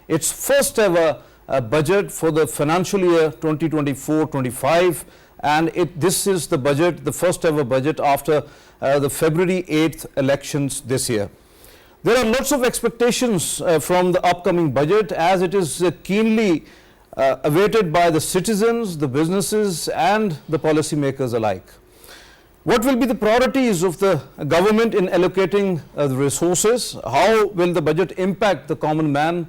its first ever budget for the financial year 2024-25, and this is the budget, the first ever budget after the February 8th elections this year. There are lots of expectations from the upcoming budget, as it is keenly awaited by the citizens, the businesses and the policymakers alike. What will be the priorities of the government in allocating the resources? How will the budget impact the common man,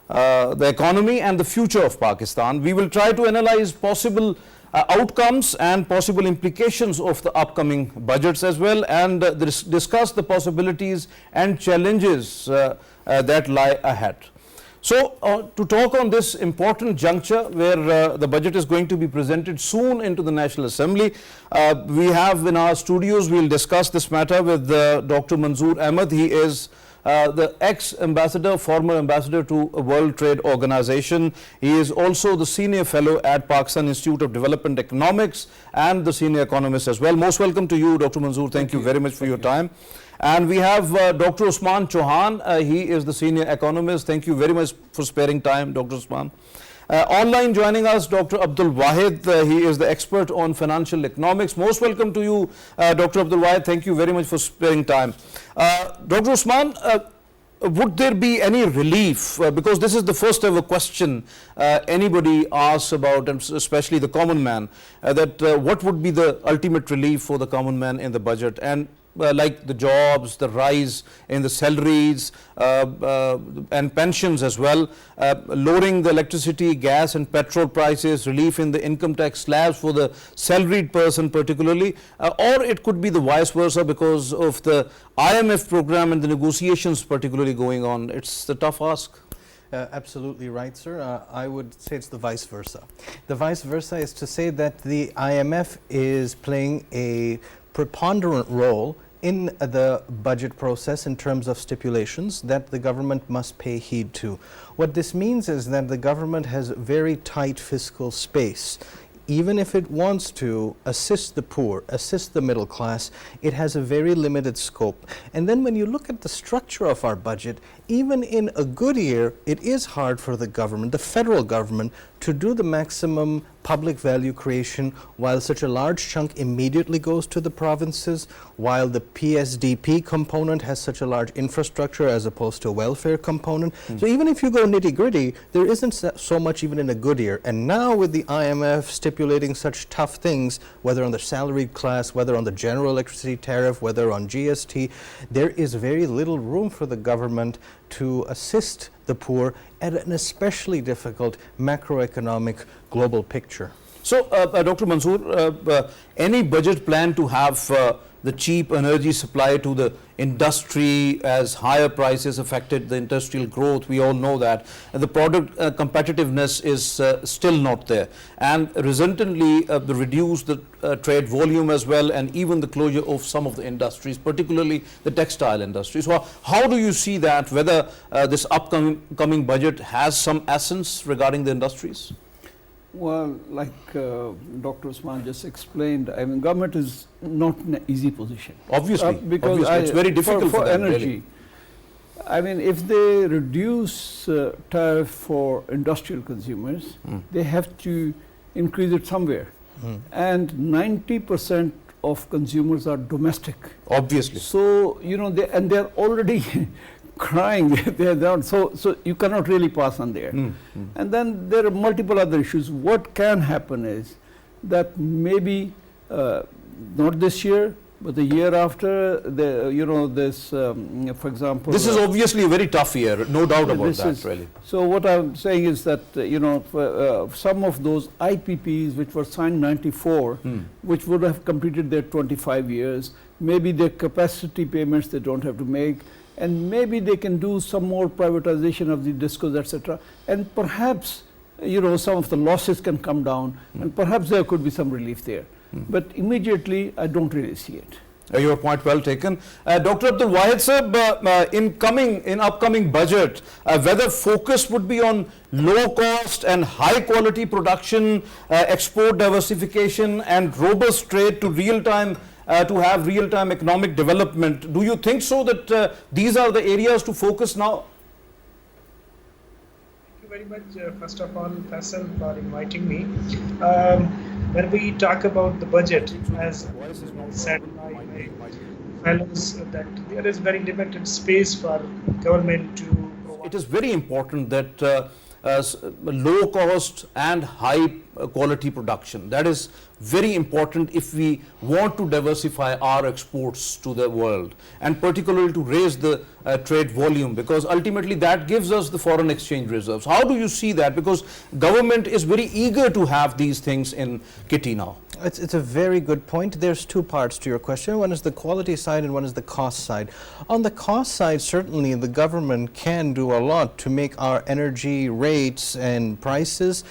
the economy and the future of Pakistan? We will try to analyze possible outcomes and possible implications of the upcoming budgets as well, and discuss the possibilities and challenges that lie ahead. So to talk on this important juncture where the budget is going to be presented soon into the National Assembly, we have in our studios, we will discuss this matter with Dr. Manzoor Ahmad. He is the ex-ambassador, former ambassador to World Trade Organization. He is also the senior fellow at Pakistan Institute of Development Economics and the senior economist as well. Most welcome to you, Dr. Manzoor. Thank you very much for your time. And we have Dr. Usman Chohan. He is the senior economist. Thank you very much for sparing time, Dr. Usman. Online joining us, Dr. Abdul Wahid. He is the expert on financial economics. Most welcome to you, Dr. Abdul Wahid. Thank you very much for sparing time. Dr. Usman, would there be any relief, because this is the first ever question anybody asks about, and especially the common man, that what would be the ultimate relief for the common man in the budget? And like the jobs, the rise in the salaries and pensions as well, lowering the electricity, gas and petrol prices, relief in the income tax slabs for the salaried person particularly, or it could be the vice versa because of the IMF program and the negotiations particularly going on. It's the tough ask. Absolutely right, sir. I would say it's the vice versa. The vice versa is to say that the IMF is playing a preponderant role in the budget process in terms of stipulations that the government must pay heed to. What this means is that the government has very tight fiscal space. Even if it wants to assist the poor, assist the middle class, it has a very limited scope. And then when you look at the structure of our budget, even in a good year, it is hard for the government, the federal government, to do the maximum public value creation while such a large chunk immediately goes to the provinces, while the PSDP component has such a large infrastructure as opposed to a welfare component. So even if you go nitty-gritty, there isn't so much even in a good year. And now with the IMF stipulating such tough things, whether on the salaried class, whether on the general electricity tariff, whether on GST, there is very little room for the government to assist the poor at an especially difficult macroeconomic global picture. So, Dr. Manzoor, any budget plan to have the cheap energy supply to the industry as higher prices affected the industrial growth? We all know that. And the product competitiveness is still not there. And resultantly, the reduced trade volume as well, and even the closure of some of the industries, particularly the textile industry. So how do you see that, whether this upcoming budget has some essence regarding the industries? Well, like Dr. Usman just explained, I mean, government is not in an easy position. Obviously, because it's very difficult for them, energy. Really. I mean, if they reduce tariff for industrial consumers, they have to increase it somewhere. And 90% of consumers are domestic. Obviously. So, you know, they're already crying. They're down. So you cannot really pass on there. And then there are multiple other issues. What can happen is that maybe not this year, but the year after, for example, this is obviously a very tough year, no doubt about that, really. So what I'm saying is that some of those IPPs which were signed in '94, which would have completed their 25 years, maybe their capacity payments they don't have to make, and maybe they can do some more privatization of the discos, etc. And perhaps, some of the losses can come down, and perhaps there could be some relief there. But immediately, I don't really see it. Your point well taken. Dr. Abdul Wahid sir, in upcoming budget, whether focus would be on low cost and high quality production, export diversification and robust trade to have real-time economic development. Do you think so that these are the areas to focus now? very much, first of all, Faisal, for inviting me. When we talk about the budget, as said by my fellows, that there is very limited space for government to It provide. is very important that low cost and high quality production. That is very important if we want to diversify our exports to the world, and particularly to raise the trade volume, because ultimately that gives us the foreign exchange reserves. How do you see that? Because government is very eager to have these things in kitty now. It's a very good point. There's two parts to your question. One is the quality side and one is the cost side. On the cost side, certainly the government can do a lot to make our energy rates and prices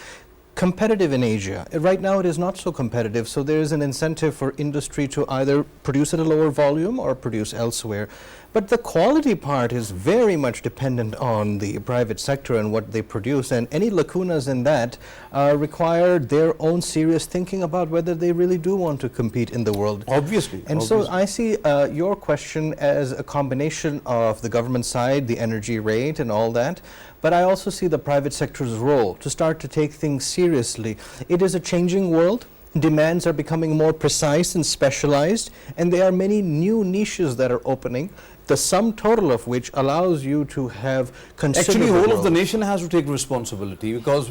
competitive in Asia. Right now it is not so competitive, so there is an incentive for industry to either produce at a lower volume or produce elsewhere. But the quality part is very much dependent on the private sector and what they produce, and any lacunas in that require their own serious thinking about whether they really do want to compete in the world. Obviously. And so I see your question as a combination of the government side, the energy rate and all that, but I also see the private sector's role to start to take things seriously. It is a changing world. Demands are becoming more precise and specialized, and there are many new niches that are opening, the sum total of which allows you to have considerable Actually, whole of the growth. nation has to take responsibility, because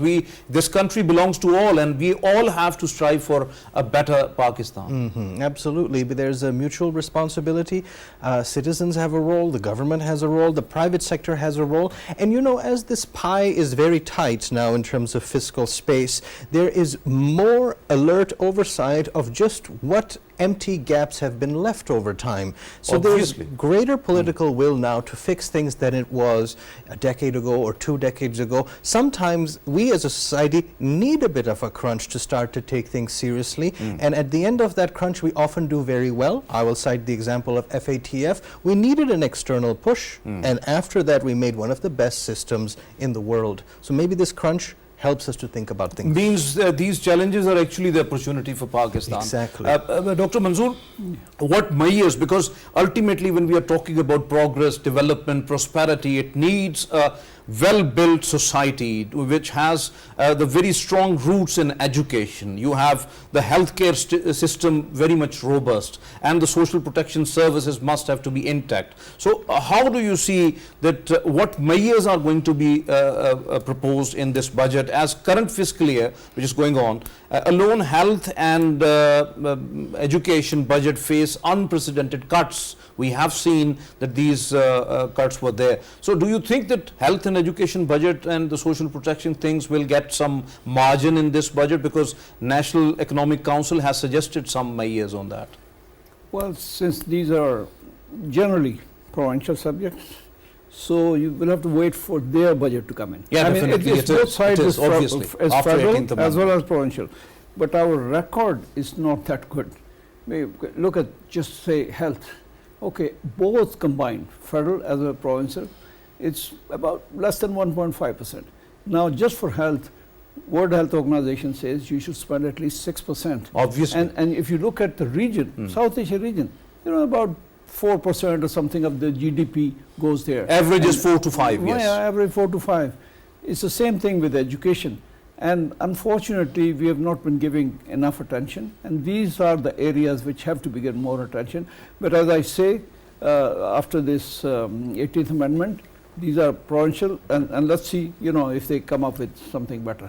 this country belongs to all, and we all have to strive for a better Pakistan. Absolutely, but there's a mutual responsibility. Citizens have a role, the government has a role, the private sector has a role, and you know, as this pie is very tight now in terms of fiscal space, there is more alert oversight of just what empty gaps have been left over time. So Obviously. there's greater political will now to fix things than it was a decade ago or 2 decades ago. Sometimes we as a society need a bit of a crunch to start to take things seriously, and at the end of that crunch we often do very well. I will cite the example of FATF. We needed an external push, and after that we made one of the best systems in the world. So maybe this crunch helps us to think about things. Means these challenges are actually the opportunity for Pakistan. Exactly. Dr. Manzoor, what mayors, because ultimately when we are talking about progress, development, prosperity, it needs a well-built society which has the very strong roots in education. You have the healthcare system very much robust, and the social protection services must have to be intact. So how do you see that what mayors are going to be proposed in this budget as current fiscal year which is going on, alone health and education budget face unprecedented cuts. We have seen that these cuts were there. So do you think that health and education budget and the social protection things will get some margin in this budget, because National Economic Council has suggested some mayors on that? Well, since these are generally provincial subjects, so you will have to wait for their budget to come in. Yeah, I mean, definitely. it's both sides, It is, obviously, as after federal 18th as well Amendment. as provincial. But our record is not that good. Look at just say health. Okay, both combined, federal as well as provincial, it's about less than 1.5%. Now, just for health, World Health Organization says you should spend at least 6%. Obviously. And if you look at the region, South Asia region, about 4% or something of the GDP goes there. Average is And- 4 to 5, yes. Yeah, average 4 to 5. It's the same thing with education. And unfortunately, we have not been giving enough attention. And these are the areas which have to be given more attention. But as I say, after this 18th Amendment, these are provincial, and let's see, if they come up with something better.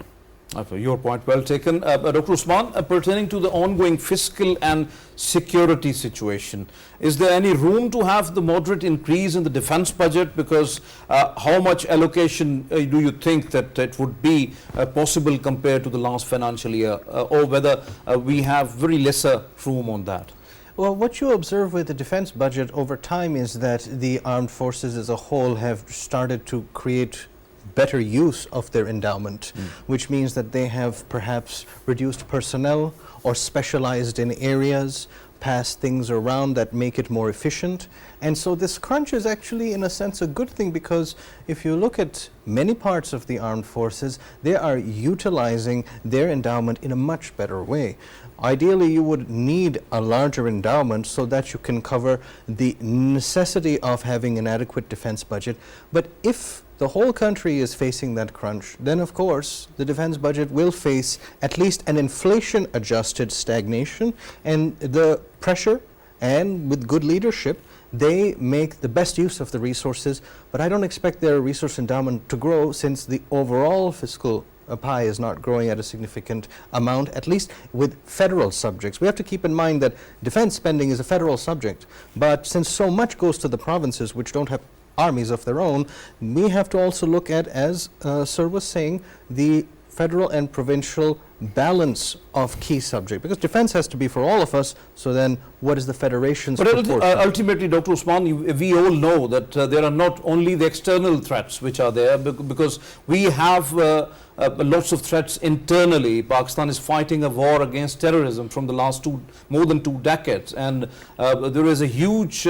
Your point well taken. Dr. Usman, pertaining to the ongoing fiscal and security situation, is there any room to have the moderate increase in the defense budget? Because how much allocation do you think that it would be possible compared to the last financial year, or whether we have very lesser room on that? Well, what you observe with the defense budget over time is that the armed forces as a whole have started to create better use of their endowment, which means that they have perhaps reduced personnel or specialized in areas, passed things around that make it more efficient. And so this crunch is actually, in a sense, a good thing, because if you look at many parts of the armed forces, they are utilizing their endowment in a much better way. Ideally, you would need a larger endowment so that you can cover the necessity of having an adequate defense budget. But if the whole country is facing that crunch, then of course the defense budget will face at least an inflation adjusted stagnation, and the pressure, and with good leadership, they make the best use of the resources. But I don't expect their resource endowment to grow, since the overall fiscal pie is not growing at a significant amount, at least with federal subjects. We have to keep in mind that defense spending is a federal subject, but since so much goes to the provinces which don't have armies of their own, we have to also look at, as Sir was saying, the federal and provincial balance of key subject, because defense has to be for all of us. So then what is the federation's proportion? Ultimately, Dr. Usman, we all know that there are not only the external threats which are there, because we have lots of threats internally. Pakistan is fighting a war against terrorism from the last more than 2 decades, and there is a huge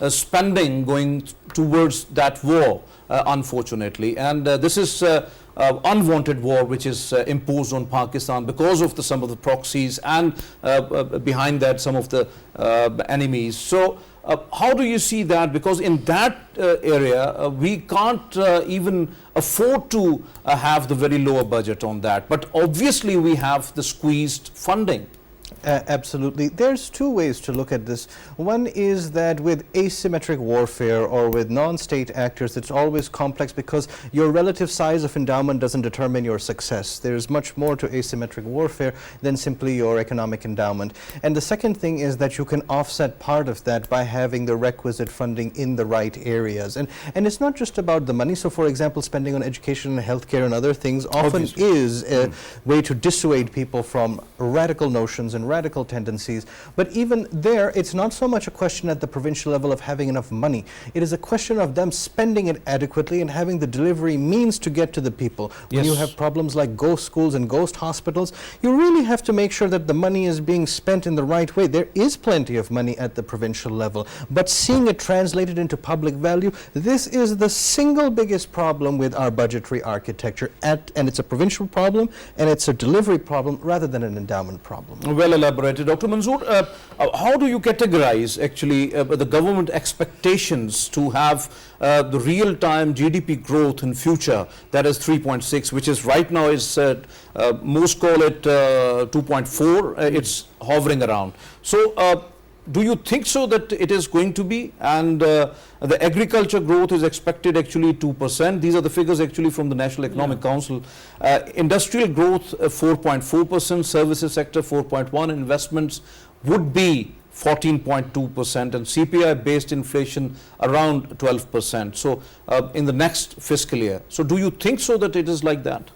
spending going towards that war, unfortunately, and this is unwanted war which is imposed on Pakistan because of some of the proxies, and behind that some of the enemies. So how do you see that? Because in that area we can't even afford to have the very lower budget on that, but obviously we have the squeezed funding. Absolutely. There's 2 ways to look at this. One is that with asymmetric warfare or with non-state actors, it's always complex because your relative size of endowment doesn't determine your success. There's much more to asymmetric warfare than simply your economic endowment. And the second thing is that you can offset part of that by having the requisite funding in the right areas. And it's not just about the money. So for example, spending on education and healthcare and other things often is a way to dissuade people from radical notions and radical tendencies. But even there, it's not so much a question at the provincial level of having enough money. It is a question of them spending it adequately and having the delivery means to get to the people. When you have problems like ghost schools and ghost hospitals, you really have to make sure that the money is being spent in the right way. There is plenty of money at the provincial level, but seeing it translated into public value, this is the single biggest problem with our budgetary architecture, and it's a provincial problem, and it's a delivery problem rather than an endowment problem. Well elaborated. Dr. Manzoor, how do you categorize actually the government expectations to have the real-time GDP growth in future, that is 3.6, which is right now is most call it 2.4, it's hovering around. So do you think so that it is going to be? And the agriculture growth is expected actually 2%. These are the figures actually from the National Economic Council. Industrial growth 4.4%, services sector 4.1%, investments would be 14.2%, and CPI based inflation around 12%. So in the next fiscal year. So do you think so that it is like that?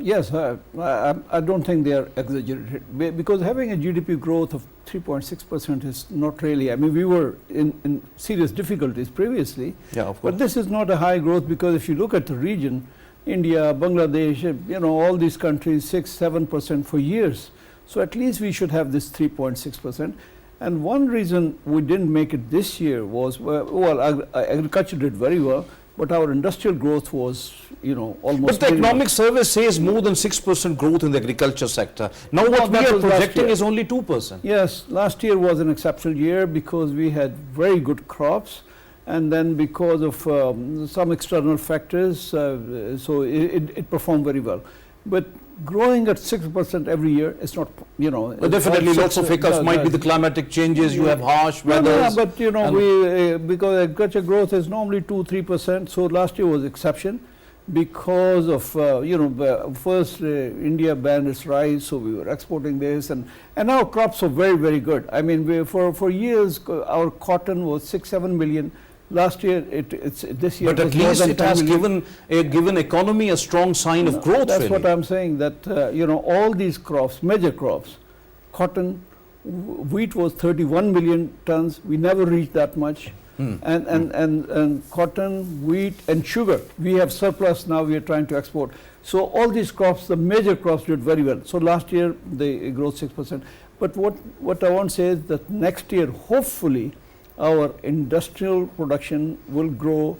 Yes, I don't think they are exaggerated, because having a GDP growth of 3.6% is not really, I mean, we were in serious difficulties previously, but this is not a high growth, because if you look at the region, India, Bangladesh, you know, all these countries, 6-7% for years. So at least we should have this 3.6%. And one reason we didn't make it this year was, well, agriculture did very well, but our industrial growth was, you know, almost. But the economic survey says more than 6% growth in the agriculture sector. Now what we are projecting is only 2%. Yes, last year was an exceptional year because we had very good crops, and then because of some external factors, so it performed very well. But growing at 6% every year is not, you know. But definitely lots of hiccups might be the climatic changes, you have harsh weather. Yeah, but you know, because agriculture growth is normally 2-3%, so last year was exception because of, you know, first India banned its rice, so we were exporting this, and our crops were very, very good. I mean, for years, our cotton was 6-7 million. Last year, it's this year. But at least it has given economy a strong sign of growth. That's what I'm saying. That you know, all these crops, major crops, cotton, wheat was 31 million tons. We never reached that much. And cotton, wheat, and sugar, we have surplus now. We are trying to export. So all these crops, the major crops, did very well. So last year they grew 6%. But what I want to say is that next year, hopefully, our industrial production will grow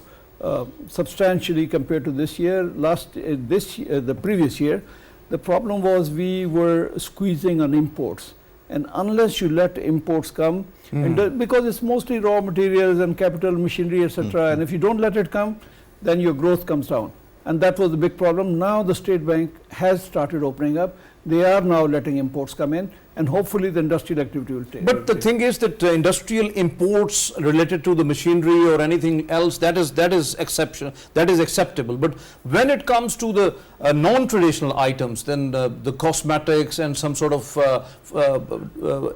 substantially compared to this year. The previous year, the problem was we were squeezing on imports, and unless you let imports come, and because it's mostly raw materials and capital machinery, etc., and if you don't let it come, then your growth comes down. And that was the big problem. Now the State Bank has started opening up. They are now letting imports come in, and hopefully the industrial activity will take. But the thing is that industrial imports related to the machinery or anything else, that is exception, that is acceptable. But when it comes to the non-traditional items, then the cosmetics and some sort of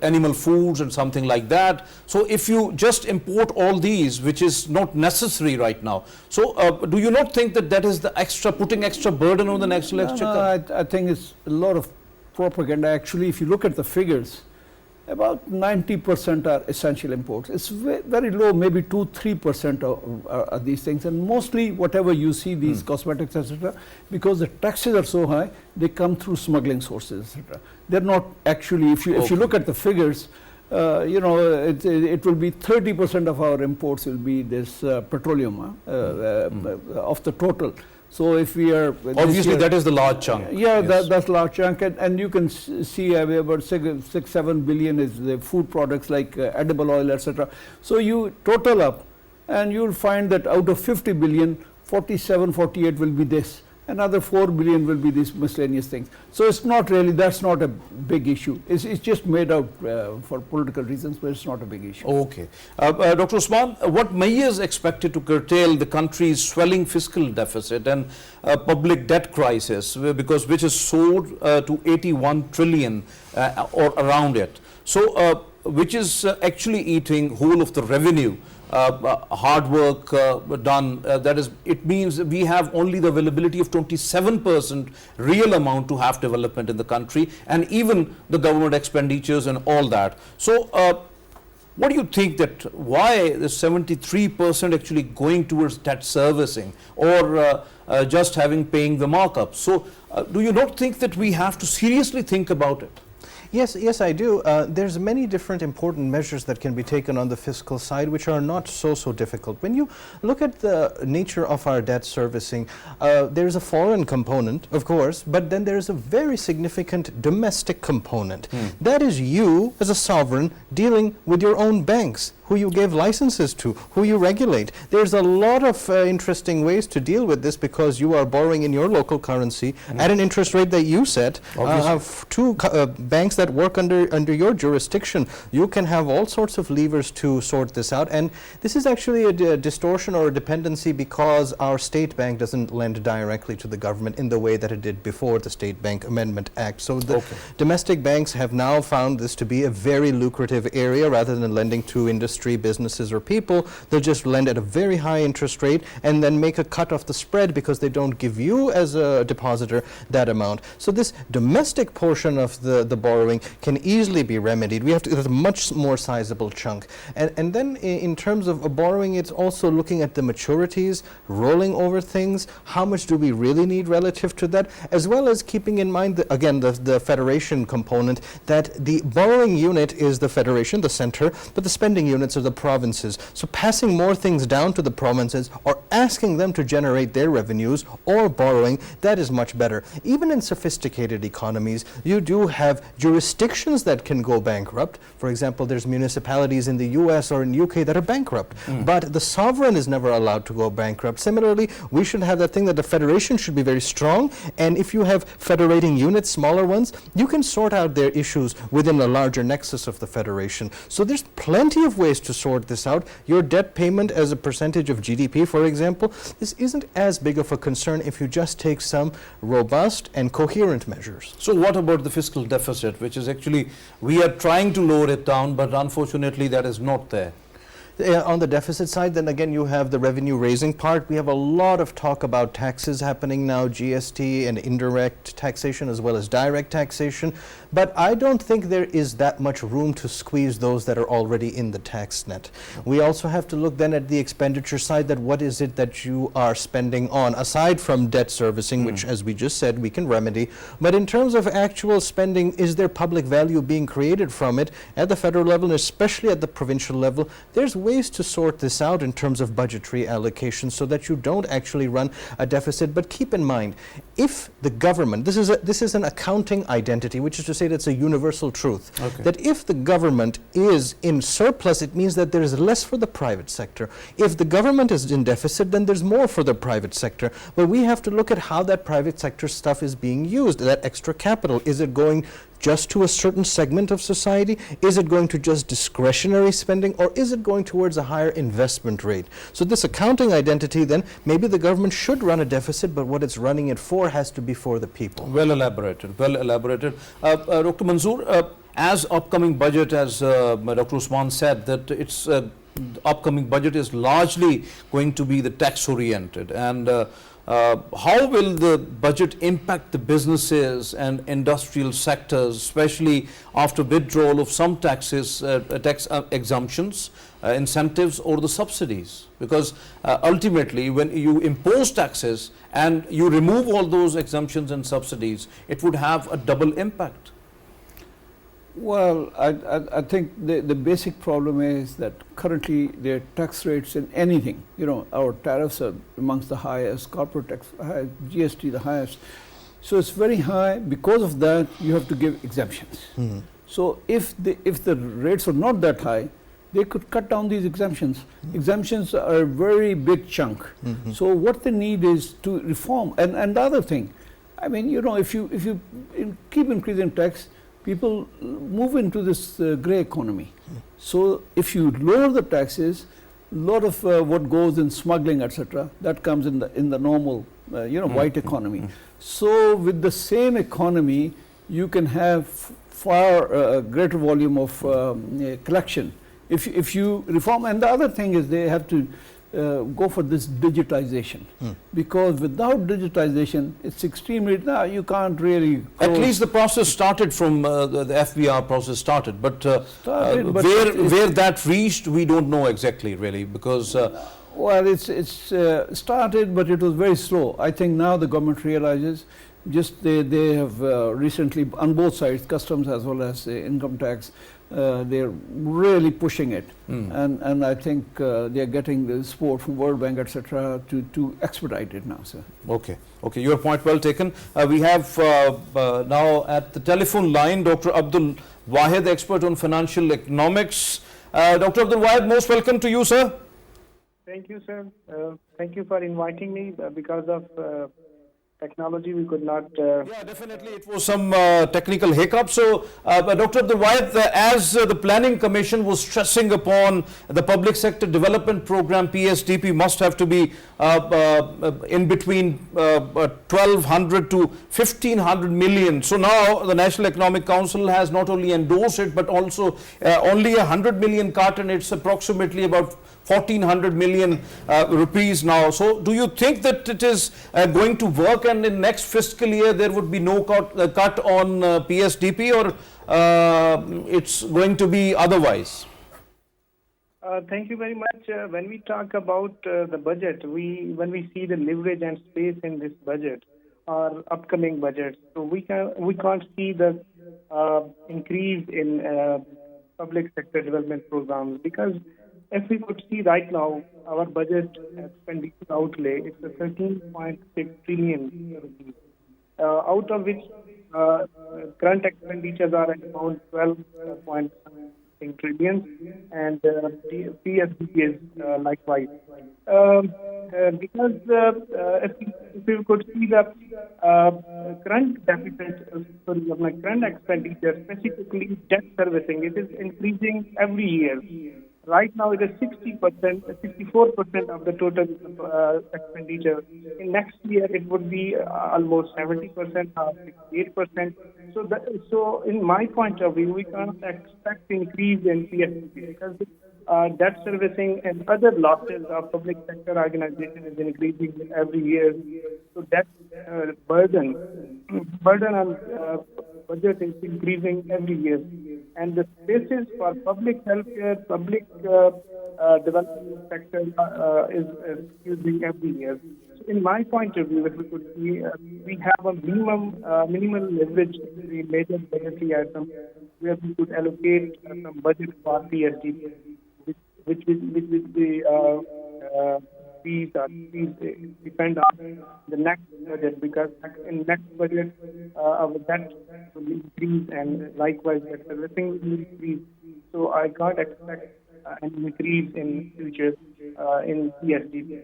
animal foods and something like that. So if you just import all these, which is not necessary right now, so do you not think that that is the extra, putting extra burden on the national exchequer? I think it's a lot of propaganda. Actually, if you look at the figures, about 90% are essential imports. It's very low, maybe 2-3% are these things, and mostly whatever you see, these cosmetics, etc., because the taxes are so high, they come through smuggling sources, etc. They're not actually, if you look at the figures, you know, it will be 30% of our imports will be this petroleum of the total. So if we are obviously that is the large chunk. Yeah, yes. That's large chunk, and you can see about 6-7 billion is the food products like edible oil, etc. So you total up, and you'll find that out of 50 billion, 47-48 will be this. Another 4 billion will be these miscellaneous things. So it's not really, that's not a big issue. It's just made out for political reasons, but it's not a big issue. Okay. Dr. Usman, what measures expected to curtail the country's swelling fiscal deficit and public debt crisis, because which is soared to 81 trillion or around it. So which is actually eating whole of the revenue. Hard work done, that is, it means we have only the availability of 27% real amount to have development in the country, and even the government expenditures and all that. So what do you think, that why the 73% actually going towards debt servicing, or just paying the markup? So do you not think that we have to seriously think about it? Yes, I do. There's many different important measures that can be taken on the fiscal side, which are not so difficult. When you look at the nature of our debt servicing, there's a foreign component, of course, but then there's a very significant domestic component. That is you, as a sovereign, dealing with your own banks, who you gave licenses to, who you regulate. There's a lot of interesting ways to deal with this, because you are borrowing in your local currency at an interest rate that you set. Two banks that work under your jurisdiction, you can have all sorts of levers to sort this out. And this is actually a distortion or a dependency, because our state bank doesn't lend directly to the government in the way that it did before the State Bank Amendment Act. So the domestic banks have now found this to be a very lucrative area. Rather than lending to industry, businesses, or people, they'll just lend at a very high interest rate and then make a cut off the spread, because they don't give you as a depositor that amount. So this domestic portion of the borrowing can easily be remedied. We have to, it's a much more sizable chunk. And then in terms of borrowing, it's also looking at the maturities, rolling over things, how much do we really need relative to that, as well as keeping in mind, again, the federation component, that the borrowing unit is the federation, the center, but the spending units are the provinces. So passing more things down to the provinces, or asking them to generate their revenues, or borrowing, that is much better. Even in sophisticated economies, you do have jurisdictions that can go bankrupt. For example, there's municipalities in the US or in UK that are bankrupt, but the sovereign is never allowed to go bankrupt. Similarly, we should have that thing that the federation should be very strong, and if you have federating units, smaller ones, you can sort out their issues within a larger nexus of the federation. So there's plenty of ways to sort this out. Your debt payment as a percentage of GDP, for example, this isn't as big of a concern if you just take some robust and coherent measures. So what about the fiscal deficit, which is actually, we are trying to lower it down, but unfortunately that is not there? On the deficit side, then again, you have the revenue raising part. We have a lot of talk about taxes happening now, GST and indirect taxation as well as direct taxation. But I don't think there is that much room to squeeze those that are already in the tax net. We also have to look then at the expenditure side, that what is it that you are spending on, aside from debt servicing, which, as we just said, we can remedy. But in terms of actual spending, is there public value being created from it at the federal level, and especially at the provincial level? There's ways to sort this out in terms of budgetary allocation so that you don't actually run a deficit. But keep in mind, if the government, this is an accounting identity, which is to say that's a universal truth, that if the government is in surplus, it means that there is less for the private sector. If the government is in deficit, then there's more for the private sector. But we have to look at how that private sector stuff is being used, that extra capital. Is it going just to a certain segment of society? Is it going to just discretionary spending, or is it going towards a higher investment rate? So this accounting identity, then maybe the government should run a deficit, but what it's running it for has to be for the people. Well elaborated, well elaborated. Dr. Manzoor, as upcoming budget, as Dr. Usman said, that its upcoming budget is largely going to be the tax oriented, and how will the budget impact the businesses and industrial sectors, especially after withdrawal of some taxes, tax exemptions, incentives or the subsidies? Because ultimately when you impose taxes and you remove all those exemptions and subsidies, it would have a double impact. Well, I think the basic problem is that currently their tax rates in anything, our tariffs are amongst the highest, corporate tax, GST the highest. So it's very high. Because of that, you have to give exemptions. So if the rates are not that high, they could cut down these exemptions. Exemptions are a very big chunk. So what they need is to reform. And the other thing, I mean, if you keep increasing tax, people move into this grey economy. So if you lower the taxes, a lot of what goes in smuggling, etc., that comes in the normal, white economy. So with the same economy, you can have far greater volume of collection if you reform. And the other thing is they have to go for this digitization, because without digitization, it's extremely, you can't really At least the process started from the FBR process started, but where that reached, we don't know exactly really, because well, it's started, but it was very slow. I think now the government realizes, just they have recently on both sides, customs as well as income tax, they're really pushing it, and I think they're getting the support from World Bank, etc., to expedite it now, sir. Okay, your point well taken. We have now at the telephone line Dr. Abdul, Wahid, expert on financial economics. Dr. Abdul Wahid, most welcome to you, sir. Thank you, sir. Thank you for inviting me. Because of technology, we could not. Yeah, definitely, it was some technical hiccup. So, Dr. Abdul Wahid, as the Planning Commission was stressing upon the Public Sector Development Program, PSDP must have to be in between 1,200 to 1,500 million. So now the National Economic Council has not only endorsed it, but also only 100 million cut, and it's approximately about 1,400 million rupees now. So do you think that it is going to work, and in next fiscal year there would be no cut on PSDP, or it's going to be otherwise? Thank you very much. When we talk about the budget, when we see the leverage and space in this budget or upcoming budget, so we can't see the increase in public sector development programs, because if we could see right now, our budget expenditure outlay, it's a 13.6 trillion rupees, out of which current expenditures are at around 12.6 trillion, and PSDP is likewise. Because if you could see the current deficit, current expenditure, specifically debt servicing, it is increasing every year. Right now, it is 60%, 64% of the total expenditure. In next year, it would be almost 70% or 68%. So, in my point of view, we can't expect increase in PSDP, because debt servicing and other losses of public sector organization is increasing every year. So that burden on budget is increasing every year, and the spaces for public healthcare, public development sector is increasing every year. So in my point of view, if we could see, we have a minimal leverage in the major budgetary items where we could allocate some budget for PSDP, which the fees depend on the next budget, because in next budget our debt will increase, and likewise that everything will increase. So I can't expect an increase in future in CSDP.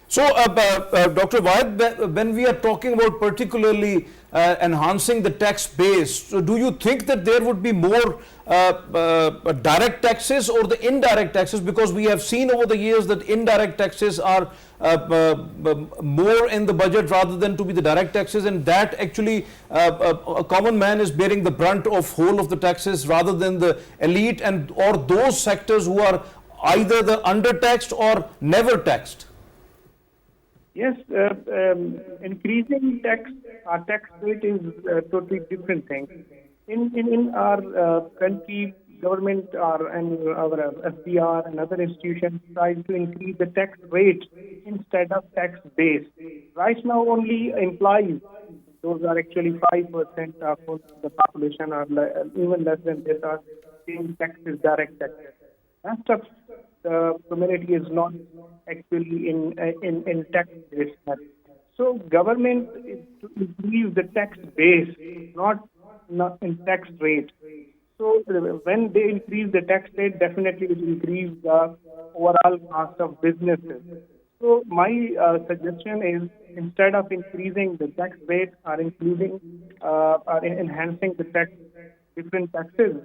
So, Dr. Wahid, when we are talking about particularly enhancing the tax base, so do you think that there would be more direct taxes or the indirect taxes? Because we have seen over the years that indirect taxes are more in the budget rather than to be the direct taxes, and that actually a common man is bearing the brunt of whole of the taxes rather than the elite and or those sectors who are either the undertaxed or never taxed. Yes, increasing our tax rate is a totally different thing. In our country, government and our FDR and other institutions try to increase the tax rate instead of tax base. Right now, only employees, those are actually 5% of the population, or even less than this, are paying taxes, direct taxes. Rest of the community is not actually in tax base. So government is to increase the tax base, not in tax rate. So when they increase the tax rate, definitely it will increase the overall cost of businesses. So my suggestion is, instead of increasing the tax rate or including or enhancing the different taxes,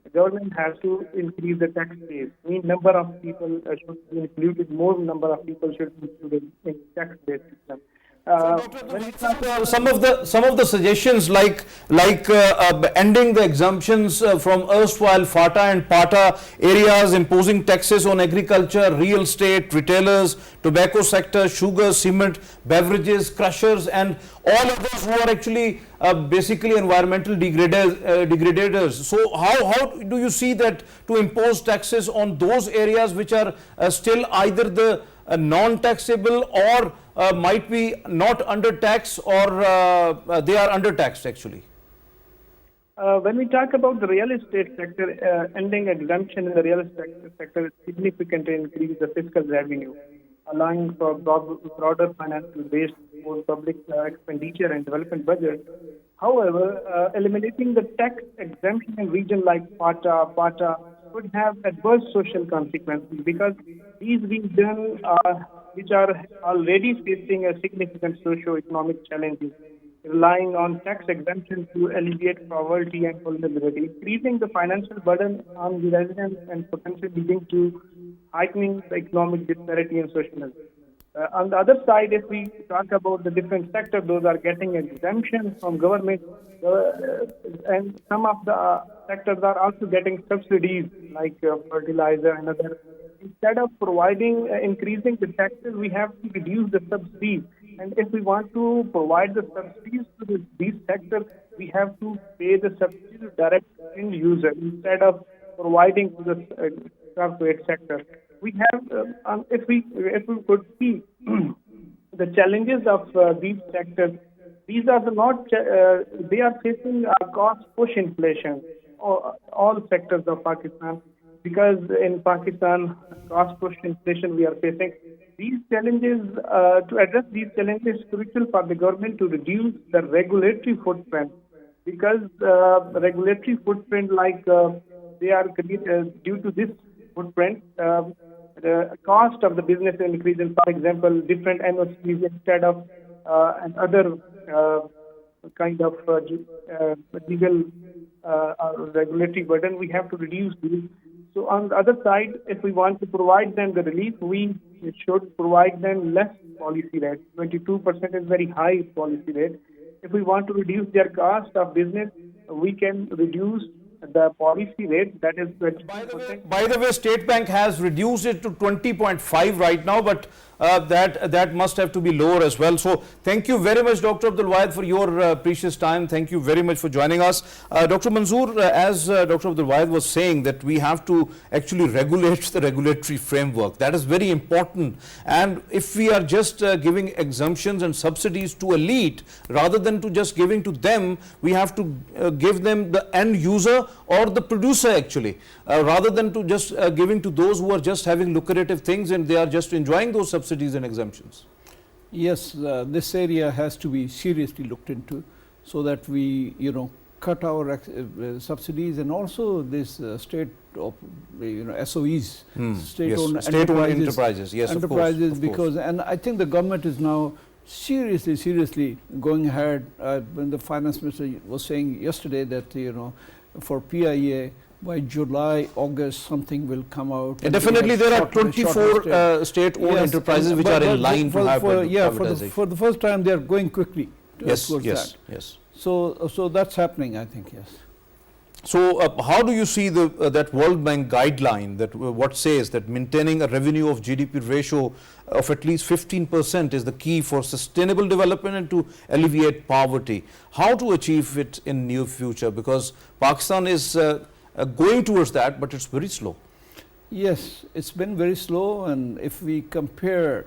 the government has to increase the tax base. I mean, number of people should be included, more number of people should be included in tax base system. Some of the suggestions like ending the exemptions from erstwhile FATA and PATA areas, imposing taxes on agriculture, real estate, retailers, tobacco sector, sugar, cement, beverages, crushers, and all others who are actually basically environmental degraders. So how do you see that to impose taxes on those areas which are still either the non-taxable or might be not under tax, or they are under taxed actually? When we talk about the real estate sector, ending exemption in the real estate sector significantly increase the fiscal revenue, allowing for broader financial base for public expenditure and development budget. However, eliminating the tax exemption in region like PATA would have adverse social consequences, because these regions which are already facing a significant socio-economic challenges, relying on tax exemption to alleviate poverty and vulnerability, increasing the financial burden on the residents and potentially leading to heightening the economic disparity and social health. On the other side, if we talk about the different sectors, those are getting exemptions from government, and some of the sectors are also getting subsidies like fertilizer and other. Instead of increasing the taxes, we have to reduce the subsidies. And if we want to provide the subsidies to these sectors, we have to pay the subsidies direct to end user instead of providing to the corporate sector. We have, if we could see the challenges of these sectors, these are they are facing cost push inflation, all sectors of Pakistan, because in Pakistan, cost push inflation we are facing. These challenges, to address these challenges, it's crucial for the government to reduce the regulatory footprint, because regulatory footprint, they are due to this footprint, the cost of the business increases. For example, different NOCs instead of another kind of legal regulatory burden, we have to reduce these. So on the other side, if we want to provide them the relief, we should provide them less policy rate. 22% is very high policy rate. If we want to reduce their cost of business, we can reduce the policy rate, that is 20%. By the way, State Bank has reduced it to 20.5 right now, but that must have to be lower as well. So thank you very much, Dr. Abdul Wahid, for your precious time. Thank you very much for joining us. Dr. Manzoor, as Dr. Abdul Wahid was saying, that we have to actually regulate the regulatory framework. That is very important. And if we are just giving exemptions and subsidies to elite, rather than to just giving to them, we have to give them the end user or the producer actually, rather than to just giving to those who are just having lucrative things and they are just enjoying those subsidies and exemptions. Yes, this area has to be seriously looked into, so that we, cut our subsidies, and also this state of, SOEs, state-owned enterprises. Yes, enterprises, of course. Because, and I think the government is now seriously going ahead. When the finance minister was saying yesterday that, for PIA, by July, August, something will come out. And definitely there are 24 state-owned enterprises which are in line to have privatization. For the first time, they are going quickly towards that. Yes. So that's happening, I think, yes. So how do you see that World Bank guideline that what says that maintaining a revenue of GDP ratio of at least 15% is the key for sustainable development and to alleviate poverty? How to achieve it in near future? Because Pakistan is going towards that, but it's very slow. Yes, it's been very slow, and if we compare,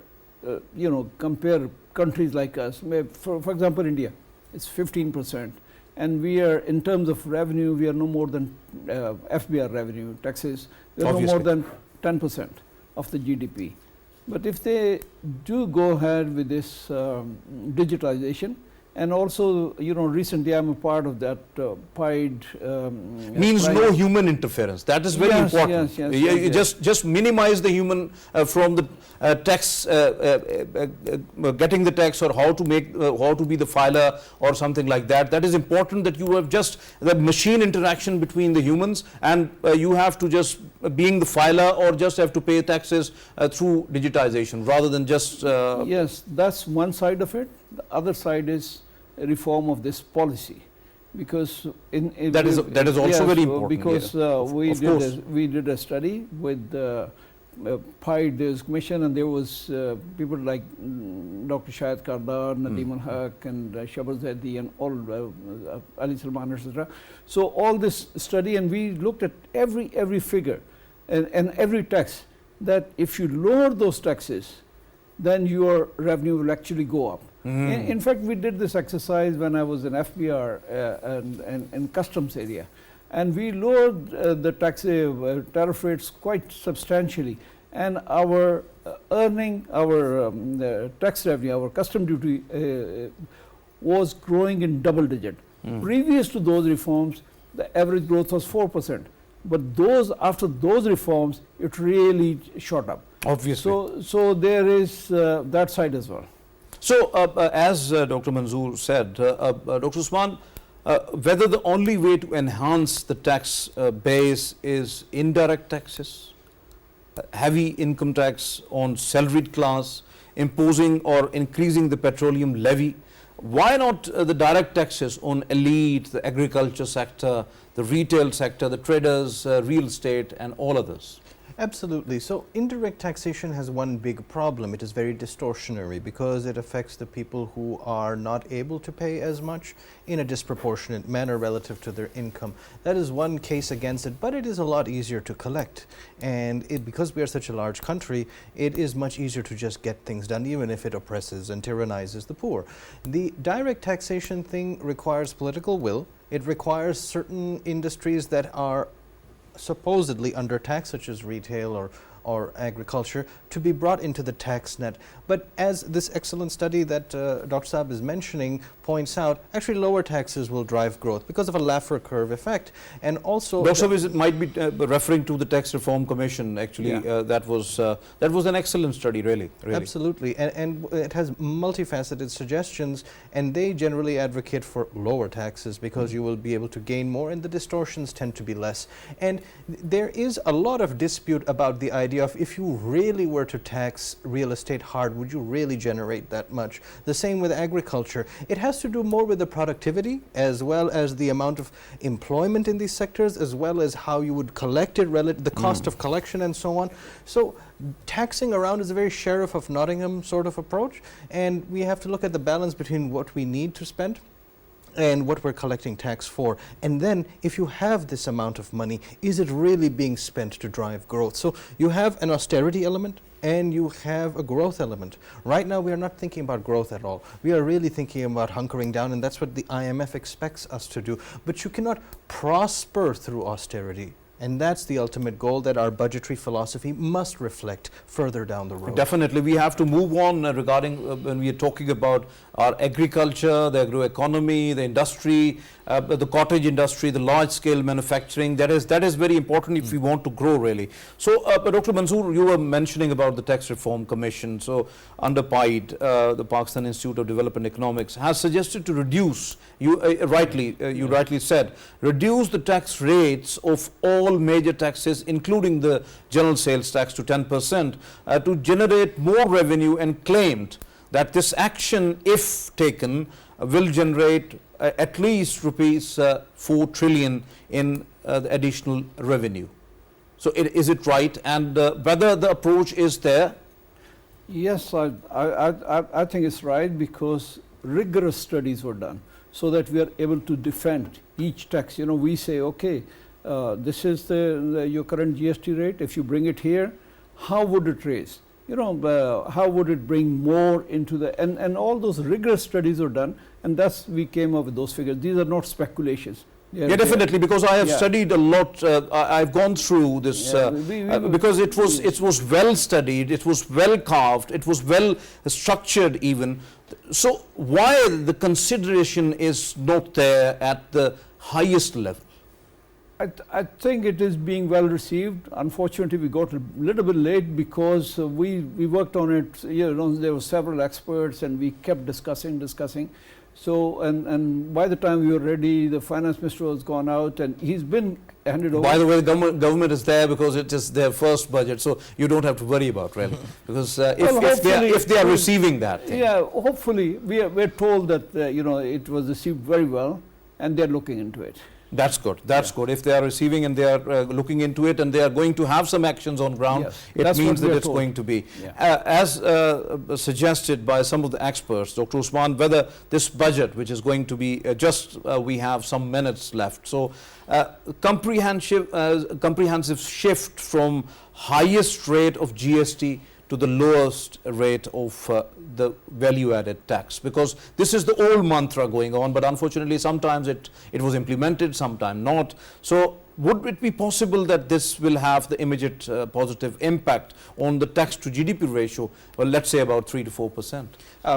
compare countries like us, for example, India, it's 15%, and we are, in terms of revenue, we are no more than FBR revenue, taxes, we are no more than 10% of the GDP. But if they do go ahead with this digitalization, and also, recently I'm a part of that PIDE. Means no human interference. That is very important. Just minimize the human from the tax, getting the tax, or how to make, how to be the filer or something like that. That is important, that you have just the machine interaction between the humans, and you have to just being the filer or just have to pay taxes through digitization rather than just. Yes, that's one side of it. The other side is reform of this policy, because that is also very important, because we did a study with PIDE, there's commission, and there was people like Dr. Shahid Kardar, Nadeem al-Haq, and Shabar Zaidi, and all Ali Salman, etc. So all this study, and we looked at every figure and every tax, that if you lower those taxes, then your revenue will actually go up. In fact, we did this exercise when I was in FBR and customs area, and we lowered the tax tariff rates quite substantially, and our tax revenue, our custom duty was growing in double digit. Previous to those reforms, the average growth was 4%, but after those reforms, it really shot up. Obviously. So there is that side as well. So, as Dr. Manzoor said, Dr. Usman, whether the only way to enhance the tax base is indirect taxes, heavy income tax on salaried class, imposing or increasing the petroleum levy, why not the direct taxes on elite, the agriculture sector, the retail sector, the traders, real estate, and all others? Absolutely. So indirect taxation has one big problem. It is very distortionary because it affects the people who are not able to pay as much in a disproportionate manner relative to their income. That is one case against it, but it is a lot easier to collect. And because we are such a large country, it is much easier to just get things done, even if it oppresses and tyrannizes the poor. The direct taxation thing requires political will. It requires certain industries that are supposedly under tax, such as retail or agriculture, to be brought into the tax net. But as this excellent study that Dr. Saab is mentioning points out, actually lower taxes will drive growth because of a Laffer curve effect. And also, Dr. Saab might be referring to the Tax Reform Commission. Actually, that was an excellent study, really. Absolutely, and it has multifaceted suggestions, and they generally advocate for lower taxes because you will be able to gain more, and the distortions tend to be less. And there is a lot of dispute about the idea idea of if you really were to tax real estate hard, would you really generate that much? The same with agriculture. It has to do more with the productivity as well as the amount of employment in these sectors, as well as how you would collect it, the cost of collection and so on. So taxing around is a very Sheriff of Nottingham sort of approach, and we have to look at the balance between what we need to spend and what we're collecting tax for. And then if you have this amount of money, is it really being spent to drive growth? So you have an austerity element and you have a growth element. Right now we are not thinking about growth at all. We are really thinking about hunkering down, and that's what the IMF expects us to do. But you cannot prosper through austerity. And that's the ultimate goal that our budgetary philosophy must reflect further down the road. Definitely. We have to move on regarding when we are talking about our agriculture, the agroeconomy, the industry, the cottage industry, the large-scale manufacturing. That is very important if we want to grow, really. So, Dr. Manzoor, you were mentioning about the Tax Reform Commission. So, under PIDE, the Pakistan Institute of Development Economics has suggested to reduce, you rightly said, reduce the tax rates of all major taxes, including the general sales tax, to 10%, to generate more revenue, and claimed that this action, if taken, will generate at least rupees 4 trillion in the additional revenue. So is it right, and whether the approach is there? Yes, I think it's right, because rigorous studies were done so that we are able to defend each tax. You know, we say, okay, this is your current GST rate. If you bring it here, how would it raise? You know, how would it bring more into the, and all those rigorous studies are done, and that's, we came up with those figures. These are not speculations. Yeah, definitely, because I have studied a lot. I've gone through this because it was well studied, it was well carved, it was well structured even. So why the consideration is not there at the highest level? I think it is being well received. Unfortunately, we got a little bit late because we worked on it. You know, there were several experts, and we kept discussing. So, and by the time we were ready, the finance minister was gone out, and he's been handed over. By the way, the government is there because it is their first budget, so you don't have to worry about, really, because if they are receiving that thing. Yeah, hopefully we're told that you know, it was received very well, and they're looking into it. That's good. That's good. If they are receiving and they are looking into it and they are going to have some actions on ground, it means that it's going to be. As suggested by some of the experts, Dr. Usman, whether this budget, which is going to be we have some minutes left. So, comprehensive shift from highest rate of GST to the lowest rate of the value-added tax, because this is the old mantra going on, but unfortunately sometimes it was implemented, sometimes not. So would it be possible that this will have the immediate positive impact on the tax to GDP ratio, well, let's say about 3 to 4%?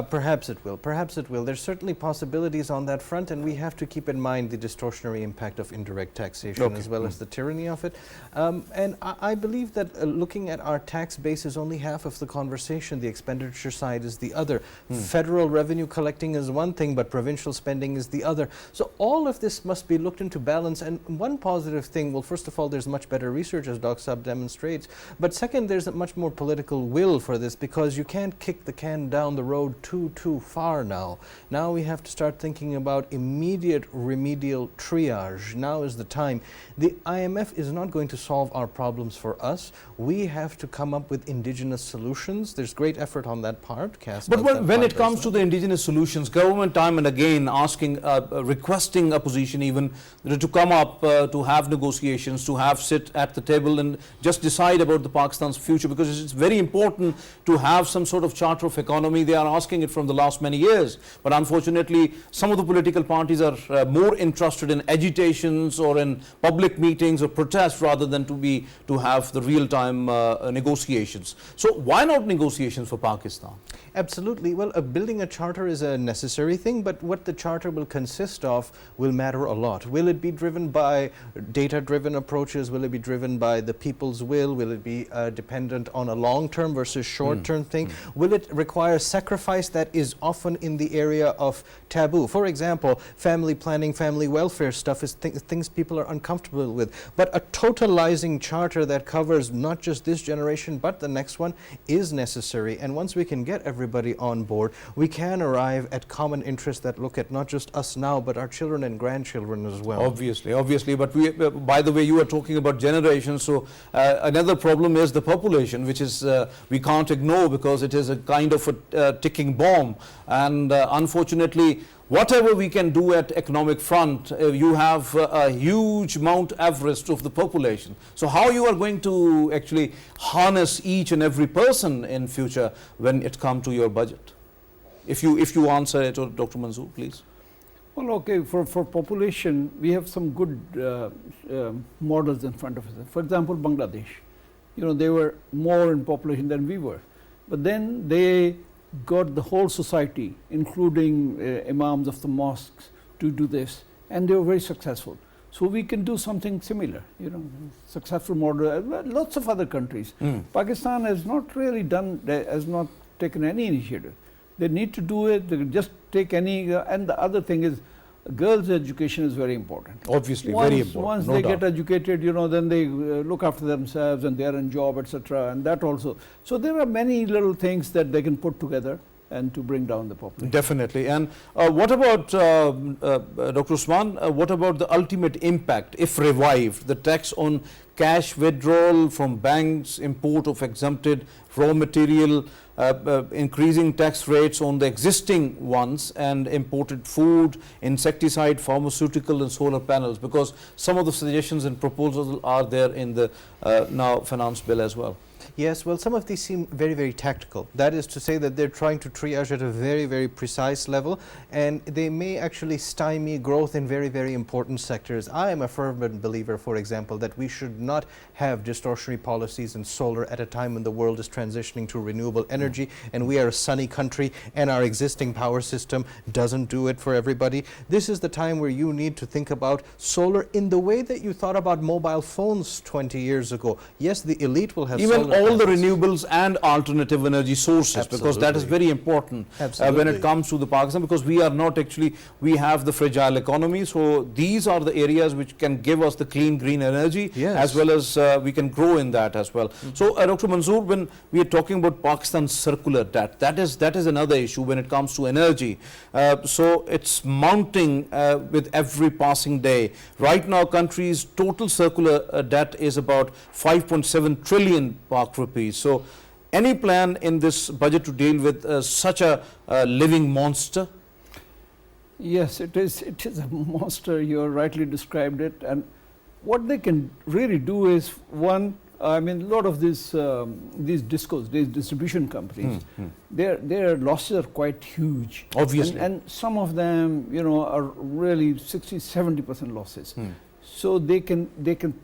Perhaps it will. Perhaps it will. There's certainly possibilities on that front, and we have to keep in mind the distortionary impact of indirect taxation as well as the tyranny of it. And I believe that looking at our tax base is only half of the conversation. The expenditure side is the other. Federal revenue collecting is one thing, but provincial spending is the other. So all of this must be looked into balance. And one positive thing, well, first of all, there's much better research, as Dr. Saab demonstrates. But second, there's a much more political will for this, because you can't kick the can down the road too far now. Now we have to start thinking about immediate remedial triage. Now is the time. The IMF is not going to solve our problems for us. We have to come up with indigenous solutions. There's great effort on that part. But when it comes to the indigenous solutions, government time and again asking, requesting opposition even to come up to have negotiations, to sit at the table and just decide about the Pakistan's future, because it's very important to have some sort of charter of economy. They are asking it from the last many years, but unfortunately some of the political parties are more interested in agitations or in public meetings or protests rather than to have the real-time negotiations. So why not negotiations for Pakistan? Absolutely. Well, building a charter is a necessary thing, but what the charter will consist of will matter a lot. Will it be driven by data data-driven approaches? Will it be driven by the people's will? Will it be dependent on a long-term versus short-term thing? Will it require sacrifice that is often in the area of taboo? For example, family planning, family welfare stuff is things people are uncomfortable with. But a totalizing charter that covers not just this generation but the next one is necessary. And once we can get everybody on board, we can arrive at common interests that look at not just us now but our children and grandchildren as well. Obviously, but we, by the way, you are talking about generations, so another problem is the population, which is we can't ignore because it is a kind of a ticking bomb, and unfortunately whatever we can do at economic front, you have a huge Mount Everest of the population. So how you are going to actually harness each and every person in future when it comes to your budget? If you answer it, or Dr. Manzoor, please. Well, okay, for population, we have some good models in front of us. For example, Bangladesh. You know, they were more in population than we were. But then they got the whole society, including imams of the mosques, to do this. And they were very successful. So we can do something similar, you know, successful model. Lots of other countries. Pakistan has not really done, has not taken any initiative. They need to do it, they just take any, and the other thing is, girls' education is very important. Obviously, very important. Once no they doubt. get educated, you know, then they look after themselves and they are in job, etc. And that also. So there are many little things that they can put together and to bring down the population. Definitely. And what about, Dr. Usman, what about the ultimate impact, if revived, the tax on cash withdrawal from banks, import of exempted raw material, increasing tax rates on the existing ones, and imported food, insecticide, pharmaceutical and solar panels, because some of the suggestions and proposals are there in the now finance bill as well. Yes, well, some of these seem very, very tactical. That is to say that they're trying to triage at a very, very precise level, and they may actually stymie growth in very, very important sectors. I am a fervent believer, for example, that we should not have distortionary policies in solar at a time when the world is transitioning to renewable energy, and we are a sunny country, and our existing power system doesn't do it for everybody. This is the time where you need to think about solar in the way that you thought about mobile phones 20 years ago. Yes, the elite will have Even solar all the panels. renewables and alternative energy sources, because that is very important when it comes to the Pakistan, because we are not actually, we have the fragile economy, so these are the areas which can give us the clean green energy, as well as we can grow in that as well. So Dr. Manzoor, when we are talking about Pakistan's circular debt, that is another issue when it comes to energy. So it's mounting with every passing day. Right now country's total circular debt is about 5.7 trillion Pak rupees. So any plan in this budget to deal with such a living monster? Yes, it is a monster. You rightly described it. And what they can really do is, one, I mean, a lot of these discos, these distribution companies, their losses are quite huge. Obviously. And some of them, you know, are really 60-70% losses. So they can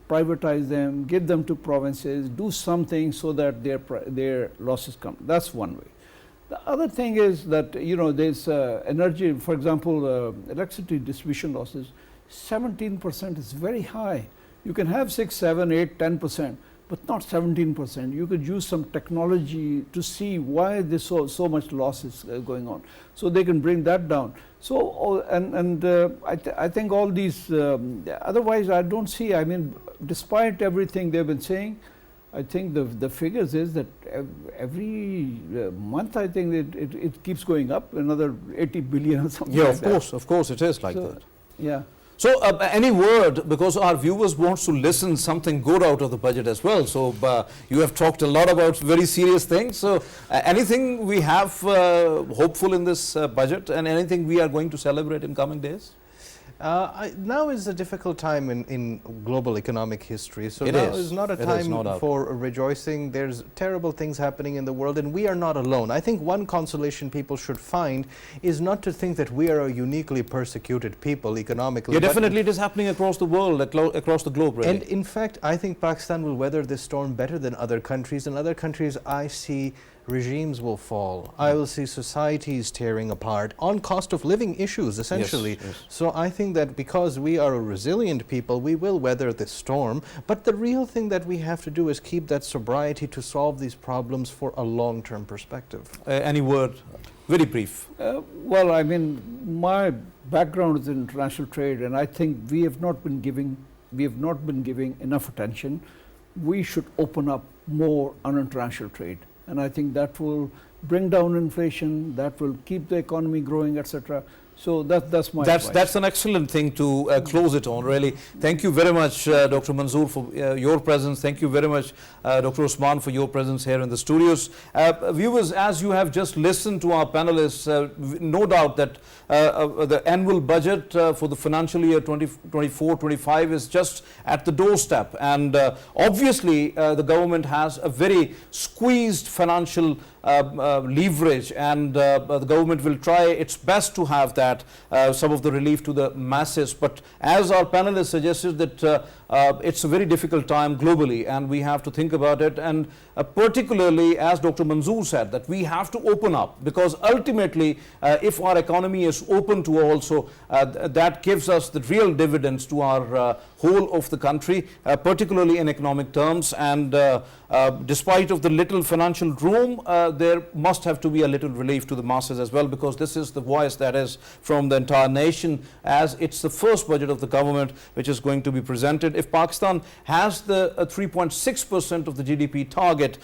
privatize them, give them to provinces, do something so that their losses come. That's one way. The other thing is that, you know, there's energy, for example, electricity distribution losses, 17% is very high. You can have 6, 7, 8, 10%, but not 17%. You could use some technology to see why there's so much losses going on. So they can bring that down. So, I think all these, otherwise I don't see, I mean, despite everything they've been saying, I think the figures is that every month I think it keeps going up, another 80 billion or something like that. Of course it is like that. Yeah. So any word, because our viewers want to listen something good out of the budget as well. So you have talked a lot about very serious things. So anything we have hopeful in this budget, and anything we are going to celebrate in coming days? Now is a difficult time in global economic history. So It now is. is not a It is, time no doubt. for rejoicing. There's terrible things happening in the world, and we are not alone. I think one consolation people should find is not to think that we are a uniquely persecuted people economically. Yeah, but definitely it is happening across the world, across the globe, really. And in fact, I think Pakistan will weather this storm better than other countries. In other countries, I see regimes will fall. I will see societies tearing apart on cost of living issues, essentially. yes. So I think that because we are a resilient people, we will weather this storm. But the real thing that we have to do is keep that sobriety to solve these problems for a long-term perspective. Any word? Very brief. Well, I mean, my background is in international trade, and I think we have not been giving enough attention. We should open up more on international trade, and I think that will bring down inflation, that will keep the economy growing, etc. So that's my advice. That's an excellent thing to close it on, really. Thank you very much, Dr. Manzoor, for your presence. Thank you very much, Dr. Usman, for your presence here in the studios. Viewers, as you have just listened to our panelists, no doubt that the annual budget for the financial year 24-25 is just at the doorstep. And obviously, the government has a very squeezed financial leverage, and the government will try its best to have that, some of the relief to the masses. But as our panelists suggested, that it's a very difficult time globally, and we have to think about it. And particularly, as Dr. Manzoor said, that we have to open up, because ultimately, if our economy is open to also, that gives us the real dividends to our whole of the country, particularly in economic terms. And despite of the little financial room, there must have to be a little relief to the masses as well, because this is the voice that is from the entire nation, as it's the first budget of the government which is going to be presented. If Pakistan has the 3.6% of the GDP target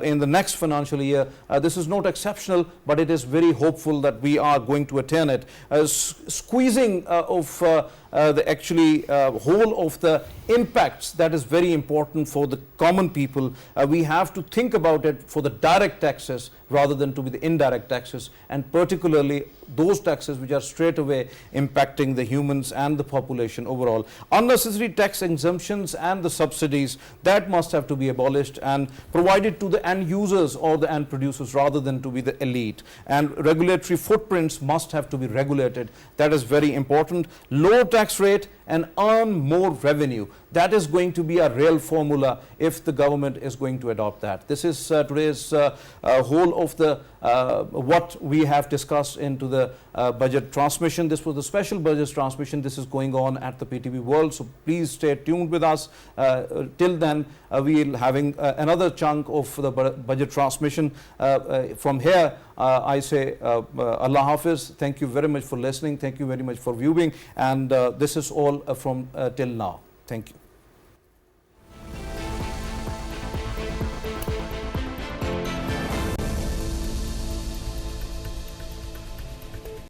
in the next financial year, this is not exceptional, but it is very hopeful that we are going to attain it. Squeezing of the actually whole of the impacts, that is very important for the common people. We have to think about it for the direct taxes rather than to be the indirect taxes, and particularly those taxes which are straight away impacting the humans and the population overall. Unnecessary tax exemptions and the subsidies, that must have to be abolished and provided to the end users or the end producers rather than to be the elite. And regulatory footprints must have to be regulated. That is very important. Low tax rate and earn more revenue. That is going to be a real formula if the government is going to adopt that. This is today's whole of the what we have discussed into the budget transmission. This was the special budget transmission. This is going on at the PTV World. So please stay tuned with us. Till then, we'll having another chunk of the budget transmission. From here, I say Allah Hafiz. Thank you very much for listening. Thank you very much for viewing. And this is all from till now. Thank you.